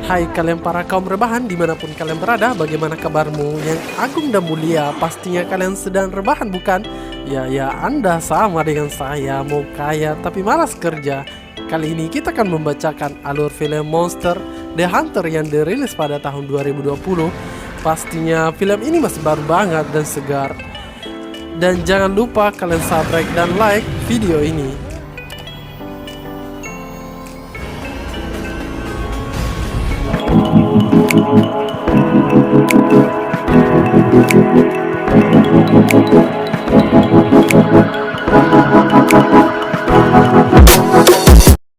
Hai kalian para kaum rebahan dimanapun kalian berada, bagaimana kabarmu yang agung dan mulia? Pastinya kalian sedang rebahan bukan? Ya Anda sama dengan saya, mau kaya tapi malas kerja. Kali ini kita akan membacakan alur film Monster The Hunter yang dirilis pada tahun 2020. Pastinya film ini masih baru banget dan segar. Dan jangan lupa kalian subscribe dan like video ini.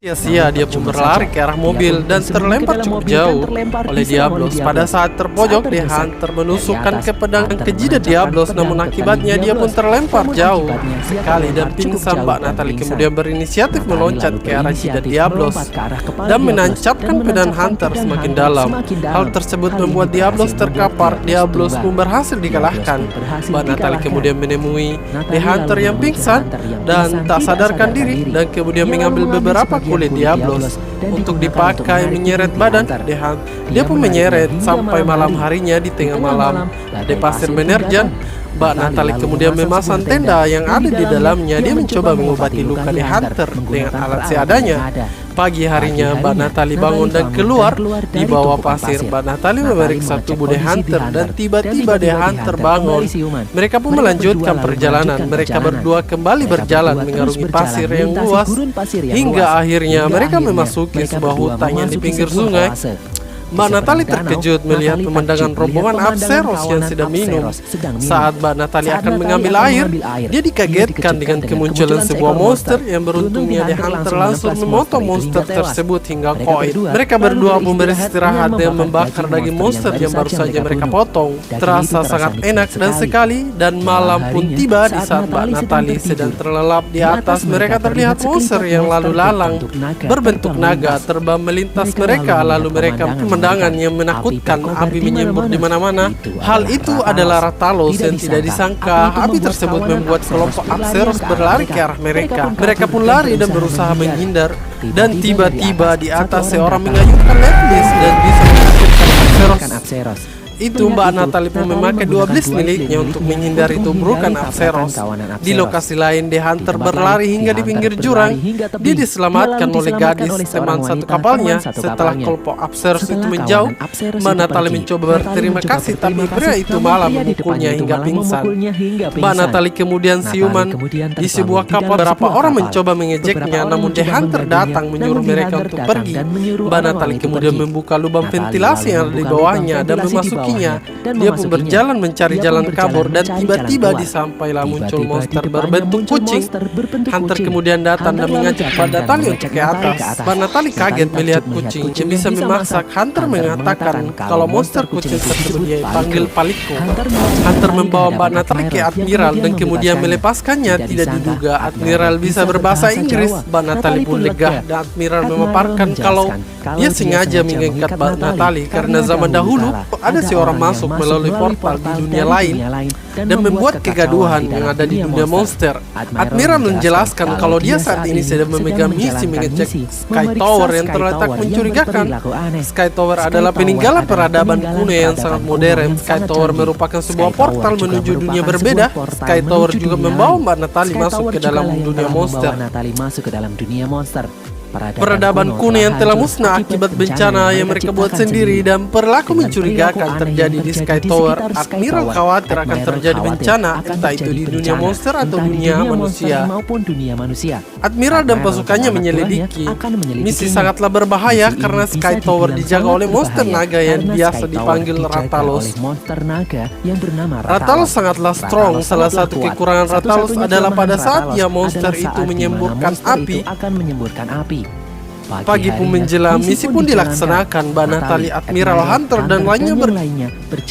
Sia-sia dia pun berlari ke arah mobil dan terlempar cukup jauh oleh Diablos. Pada saat terpojok, The Hunter menusukkan ke pedang ke jidat Diablos, namun akibatnya dia pun terlempar jauh sekali dan pingsan. Mbak Natalie kemudian berinisiatif meloncat ke arah jidat Diablos dan menancapkan pedang Hunter semakin dalam. Hal tersebut membuat Diablos terkapar. Diablos pun berhasil dikalahkan. Mbak Natalie kemudian menemui The Hunter yang pingsan dan tak sadarkan diri, dan kemudian mengambil beberapa kulit Diablos untuk dipakai menyeret badan The Hunter. Dia pun menyeret sampai malam harinya. Di tengah malam di pasir menerjang, Mbak Natalie kemudian memasang tenda yang ada di dalamnya. Dia mencoba mengobati luka The Hunter dengan alat seadanya. Pagi harinya Mbak Natalie bangun dan keluar di bawah pasir. Mbak Natalie memeriksa tubuh The Hunter dan tiba-tiba The Hunter bangun. Mereka pun melanjutkan perjalanan. Mereka berdua kembali berjalan mengarungi pasir yang luas hingga akhirnya mereka memasuki sebuah hutan yang di pinggir sungai. Mbak Natalie terkejut melihat pemandangan rombongan Apseros yang sedang minum. Saat Mbak Natalie akan mengambil air, dia dikagetkan dengan kemunculan sebuah monster yang beruntungnya The Hunter langsung memotong monster tersebut hingga koin. Mereka berdua pun beristirahat dan membakar daging monster yang baru saja mereka potong. Terasa sangat enak dan sekali, dan malam pun tiba di saat Mbak Natalie sedang terlelap di atas. Mereka terlihat monster yang lalu lalang berbentuk naga terbang melintas mereka, lalu mereka pemandangan yang menakutkan, api menyembur di mana-mana. Hal itu adalah Rathalos yang tidak disangka. Api tersebut membuat kelompok Apseros berlari ke arah mereka. Mereka pun lari dan berusaha menghindar. Dan tiba-tiba di atas seorang mengayunkan Leplis dan bisa menakutkan Apseros. Itu Mbak Natalie pun memakai dua blis miliknya untuk menghindari tumbukan Apseros. Di lokasi lain, The Hunter berlari hingga di pinggir jurang. Dia diselamatkan oleh gadis teman satu kapalnya. Setelah kelompok Apseros itu menjauh, Mbak Natalie mencoba berterima kasih, tapi pria itu malah memukulnya hingga pingsan. Mbak Natalie kemudian siuman di sebuah kapal. Beberapa orang mencoba mengejeknya, namun The Hunter datang menyuruh mereka untuk pergi. Mbak Natalie kemudian membuka lubang ventilasi yang ada di bawahnya dan memasuki. Dia pun berjalan mencari jalan kabur, dan tiba-tiba disampailah muncul monster berbentuk kucing. Hunter kemudian datang dan mengajak Mbak Natalie untuk ke atas. Mbak Natalie kaget melihat kucing yang bisa memaksa. Hunter mengatakan kalau monster kucing tersebut dipanggil Palico. Hunter membawa Mbak Natalie ke Admiral dan kemudian melepaskannya. Tidak diduga Admiral bisa berbahasa Inggris. Mbak Natalie pun lega, dan Admiral memaparkan kalau dia sengaja mengikat Mbak Natalie karena zaman dahulu ada seorang masuk melalui portal di dunia lain dan membuat kegaduhan yang ada di dunia monster. Admiral menjelaskan kalau dia saat ini sedang memegang misi mengecek Sky Tower yang terletak mencurigakan. Sky Tower adalah peninggalan peradaban kuno yang sangat modern. Sky Tower merupakan sebuah portal menuju dunia berbeda. Sky Tower juga membawa Mbak Natalie masuk ke dalam dunia monster. Peradaban kuno yang telah musnah akibat bencana yang mereka buat sendiri dan perilaku mencurigakan terjadi di Sky Tower. Admiral khawatir akan terjadi bencana, entah itu di dunia monster atau dunia manusia. Admiral dan pasukannya menyelidiki. Misi sangatlah berbahaya karena Sky Tower dijaga oleh monster naga yang biasa dipanggil Rathalos. Rathalos sangatlah strong. Salah satu kekurangan Rathalos adalah pada saat monster itu menyemburkan api, Pagi pun menjelang, misi pun dilaksanakan. Banatali, Admiral Hunter dan lainnya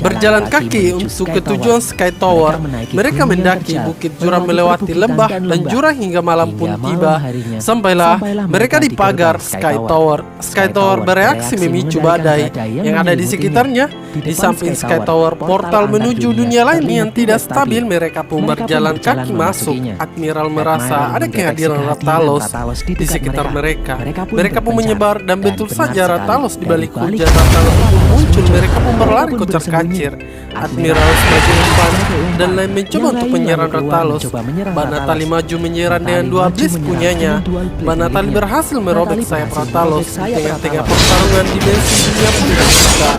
berjalan kaki untuk ke tujuan Sky Tower. Mereka mendaki bukit jurang, melewati lembah dan jurang hingga malam pun tiba. Sampailah mereka di pagar Sky Tower. Sky Tower bereaksi memicu badai yang ada di sekitarnya. Di samping Sky Tower, portal menuju dunia lain yang tidak stabil. Mereka pun berjalan kaki masuk. Admiral merasa ada kehadiran Rathalos di sekitar mereka. Mereka pun menyebar dan betul saja Rathalos di balik hujan. Rathalos pun muncul. Mereka pun berlari kocar-kacir. Admiral maju umpan dan lain mencoba untuk menyerang Rathalos. Banatali maju menyerang dengan dua blitz punyanya. Banatali berhasil merobek sayap Rathalos. Di tengah-tengah pertarungan dimensi dunia pun terbuka.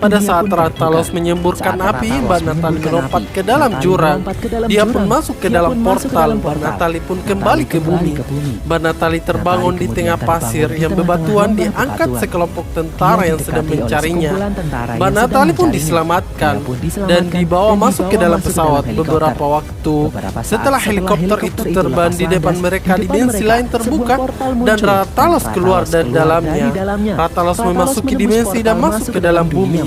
Pada saat Rathalos menyemburkan api, Banatali melompat ke dalam jurang. Dia pun masuk ke dalam portal. Banatali pun kembali ke bumi. Banatali terbangun di tengah pasir yang bebatuan, diangkat sekelompok tentara yang sedang mencarinya. Banatali pun diselamatkan dan dibawa masuk ke dalam pesawat. Beberapa waktu setelah helikopter itu terbang, di depan mereka dimensi lain terbuka dan Rathalos keluar dari dalamnya. Rathalos memasuki dimensi dan masuk ke dalam bumi.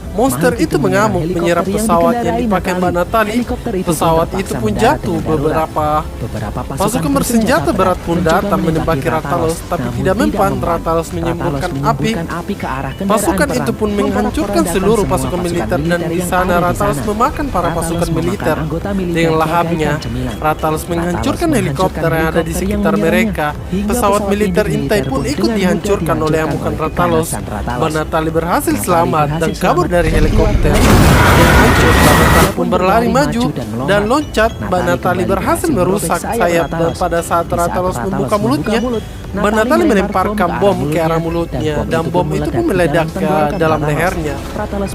Monster itu mengamuk menyerap pesawat yang dipakai Banatali. Pesawat itu pun jatuh. Beberapa pasukan bersenjata berat pun datang menembaki Rathalos, tapi tidak mempan. Rathalos menyemburkan api. Pasukan itu pun menghancurkan seluruh pasukan militer, dan di sana Rathalos memakan para pasukan militer dengan lahapnya. Rathalos menghancurkan helikopter yang ada di sekitar mereka. Pesawat militer intai pun ikut dihancurkan oleh amukan Rathalos. Banatali berhasil selamat dan kabur dari helikopter yang hancur. Banatali pun berlari maju dan loncat. Banatali berhasil merusak sayap, dan pada saat Rathalos membuka mulutnya, Banatali melemparkan bom ke arah mulutnya, dan bom itu pun meledak ke dalam lehernya.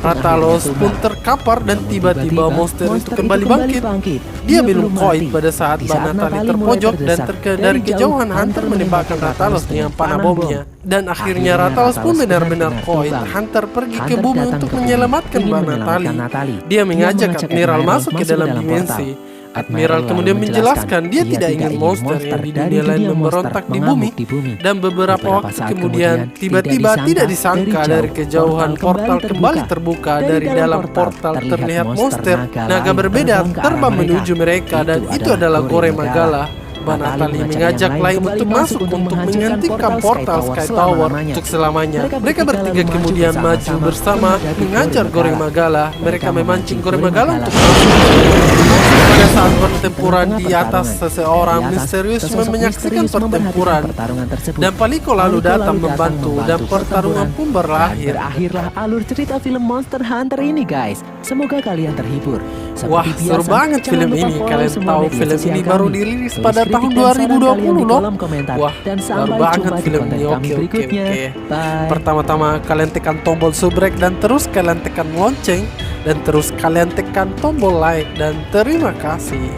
Rathalos pun terkapar dan tiba-tiba monster itu kembali bangkit. Dia belum koit pada saat Banatali terpojok, dan dari kejauhan Hunter menembakkan Rathalos dengan panah bomnya. Dan akhirnya Rathalos pun benar-benar koit. Hunter pergi ke bumi untuk menyelamatkan Banatali. Dia mengajak Admiral masuk ke dalam dimensi. Admiral kemudian menjelaskan dia tidak ingin monster yang di dunia lain memberontak di bumi. Dan beberapa waktu kemudian, tiba-tiba tidak disangka dari kejauhan portal kembali terbuka. Dari dalam portal terlihat monster naga berbeda terbang menuju mereka, dan itu adalah Gore Magala. Banatali mengajak lain untuk masuk untuk menghentikan portal Sky Tower untuk selamanya. Mereka bertiga kemudian maju bersama mengajar Gore Magala. Mereka memancing Gore Magala untuk pada saat pertempuran di atas, seseorang misterius menyaksikan pertempuran, dan Paliko lalu datang membantu, dan pertarungan pun berakhir. Berakhirlah alur cerita film Monster Hunter ini, guys. Semoga kalian terhibur. Wah, seru banget film ini. Kalian tahu film ini baru dirilis pada tahun 2020 loh. Wah, baru banget film ini. Oke. Pertama-tama kalian tekan tombol subrek, dan terus kalian tekan lonceng, dan terus kalian tekan tombol like, dan terima kasih.